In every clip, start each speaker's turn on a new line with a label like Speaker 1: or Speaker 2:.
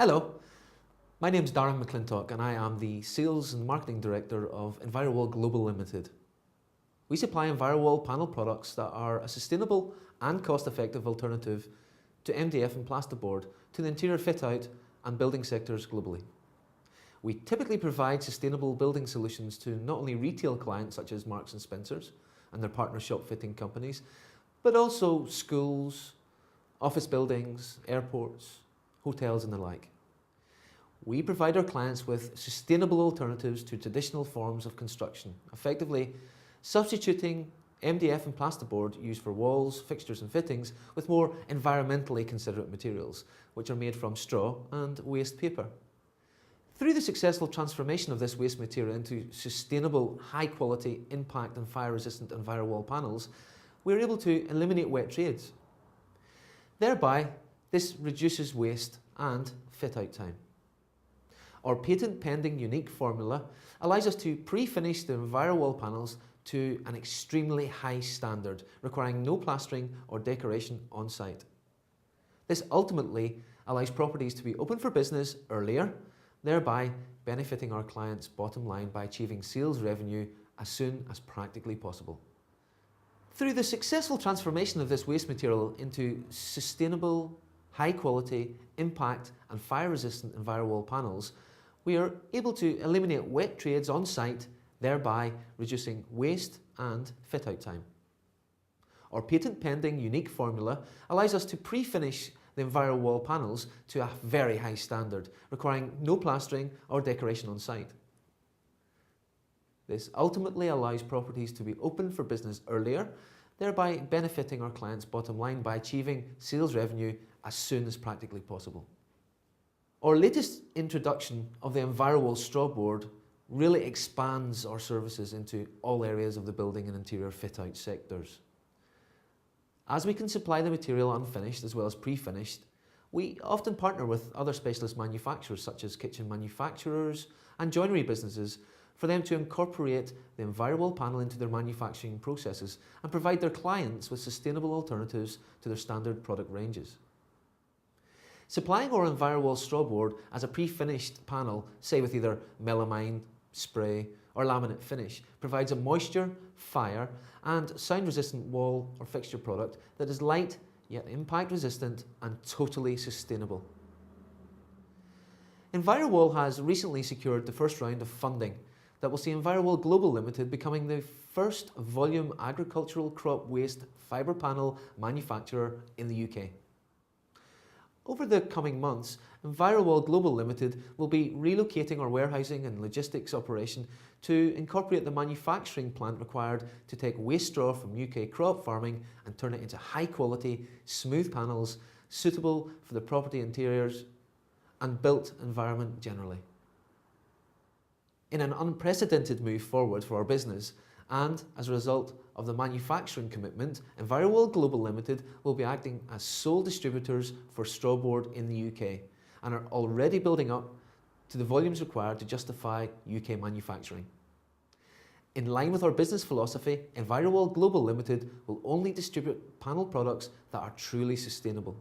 Speaker 1: Hello, my name's Darren McClintock and I am the Sales and Marketing Director of Envirowall Global Limited. We supply Envirowall panel products that are a sustainable and cost-effective alternative to MDF and plasterboard to the interior fit-out and building sectors globally. We typically provide sustainable building solutions to not only retail clients such as Marks and Spencer's and their partner shop fitting companies, but also schools, office buildings, airports, hotels and the like. We provide our clients with sustainable alternatives to traditional forms of construction, effectively substituting MDF and plasterboard used for walls, fixtures and fittings with more environmentally considerate materials, which are made from straw and waste paper. Through the successful transformation of this waste material into sustainable, high-quality, impact and fire-resistant Envirowall panels, we're able to eliminate wet trades. Thereby, this reduces waste and fit-out time. Our patent-pending unique formula allows us to pre-finish the Envirowall panels to an extremely high standard, requiring no plastering or decoration on site. This ultimately allows properties to be open for business earlier, thereby benefiting our clients' bottom line by achieving sales revenue as soon as practically possible. Through the successful transformation of this waste material into sustainable, high quality, impact and fire resistant Envirowall panels, we are able to eliminate wet trades on site, thereby reducing waste and fit out time. Our patent pending unique formula allows us to pre-finish the Envirowall panels to a very high standard, requiring no plastering or decoration on site. This ultimately allows properties to be open for business earlier, thereby benefiting our clients' bottom line by achieving sales revenue as soon as practically possible. Our latest introduction of the Envirowall Strawboard really expands our services into all areas of the building and interior fit-out sectors. As we can supply the material unfinished as well as pre-finished, we often partner with other specialist manufacturers such as kitchen manufacturers and joinery businesses for them to incorporate the Envirowall panel into their manufacturing processes and provide their clients with sustainable alternatives to their standard product ranges. Supplying our Envirowall Strawboard as a pre-finished panel, say with either melamine, spray or laminate finish, provides a moisture, fire and sound resistant wall or fixture product that is light yet impact resistant and totally sustainable. Envirowall has recently secured the first round of funding that will see Envirowall Global Limited becoming the first volume agricultural crop waste fibre panel manufacturer in the UK. Over the coming months, Envirowall Global Limited will be relocating our warehousing and logistics operation to incorporate the manufacturing plant required to take waste straw from UK crop farming and turn it into high quality, smooth panels suitable for the property interiors and built environment generally. In an unprecedented move forward for our business, and as a result of the manufacturing commitment, Envirowall Global Limited will be acting as sole distributors for Strawboard in the UK and are already building up to the volumes required to justify UK manufacturing. In line with our business philosophy, Envirowall Global Limited will only distribute panel products that are truly sustainable.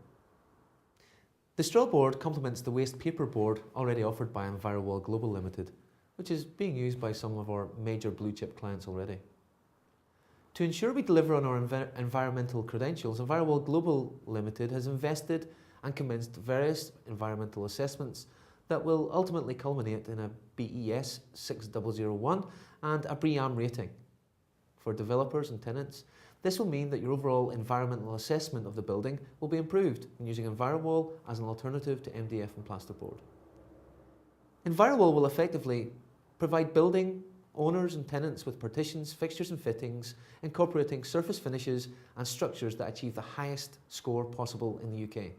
Speaker 1: The Strawboard complements the waste paper board already offered by Envirowall Global Limited, which is being used by some of our major blue chip clients already. To ensure we deliver on our environmental credentials, Envirowall Global Limited has invested and commenced various environmental assessments that will ultimately culminate in a BES 6001 and a BREEAM rating. For developers and tenants, this will mean that your overall environmental assessment of the building will be improved when using Envirowall as an alternative to MDF and plasterboard. Envirowall will effectively provide building owners and tenants with partitions, fixtures and fittings, incorporating surface finishes and structures that achieve the highest score possible in the UK,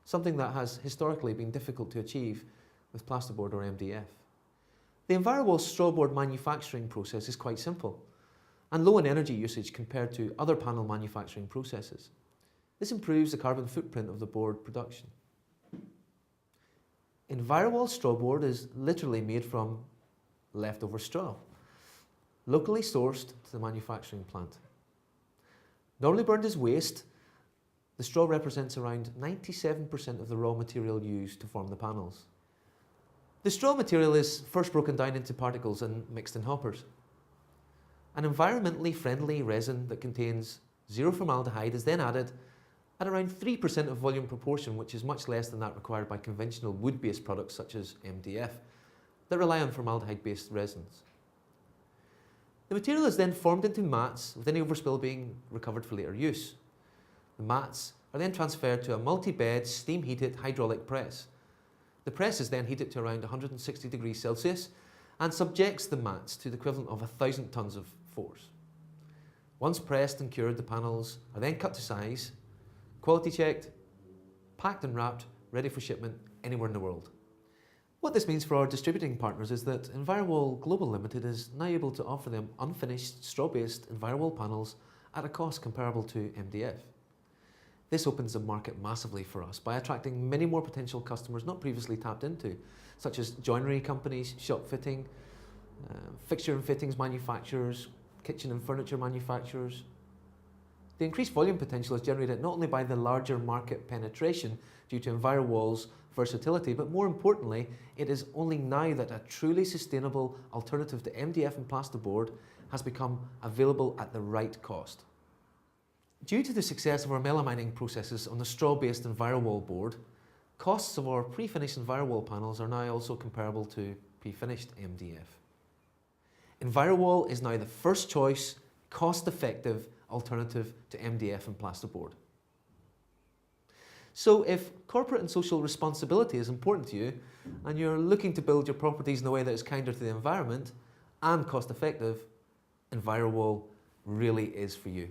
Speaker 1: something that has historically been difficult to achieve with plasterboard or MDF. The Envirowall Strawboard manufacturing process is quite simple and low in energy usage compared to other panel manufacturing processes. This improves the carbon footprint of the board production. Envirowall Strawboard is literally made from leftover straw, locally sourced to the manufacturing plant. Normally burned as waste, The straw represents around 97% of the raw material used to form the panels. The straw material is first broken down into particles and mixed in hoppers. An environmentally friendly resin that contains zero formaldehyde is then added at around 3% of volume proportion, which is much less than that required by conventional wood-based products such as MDF that rely on formaldehyde-based resins. The material is then formed into mats, with any overspill being recovered for later use. The mats are then transferred to a multi-bed, steam-heated hydraulic press. The press is then heated to around 160 degrees Celsius and subjects the mats to the equivalent of 1,000 tons of force. Once pressed and cured, the panels are then cut to size, quality checked, packed and wrapped, ready for shipment anywhere in the world. What this means for our distributing partners is that Envirowall Global Limited is now able to offer them unfinished straw-based Envirowall panels at a cost comparable to MDF. This opens the market massively for us by attracting many more potential customers not previously tapped into, such as joinery companies, shop fitting, fixture and fittings manufacturers, kitchen and furniture manufacturers. The increased volume potential is generated not only by the larger market penetration due to Envirowall's versatility, but more importantly, it is only now that a truly sustainable alternative to MDF and plasterboard has become available at the right cost. Due to the success of our melamining processes on the straw-based Envirowall board, costs of our pre-finished Envirowall panels are now also comparable to pre-finished MDF. Envirowall is now the first choice, cost-effective alternative to MDF and plasterboard. So if corporate and social responsibility is important to you and you're looking to build your properties in a way that is kinder to the environment and cost-effective, Envirowall really is for you.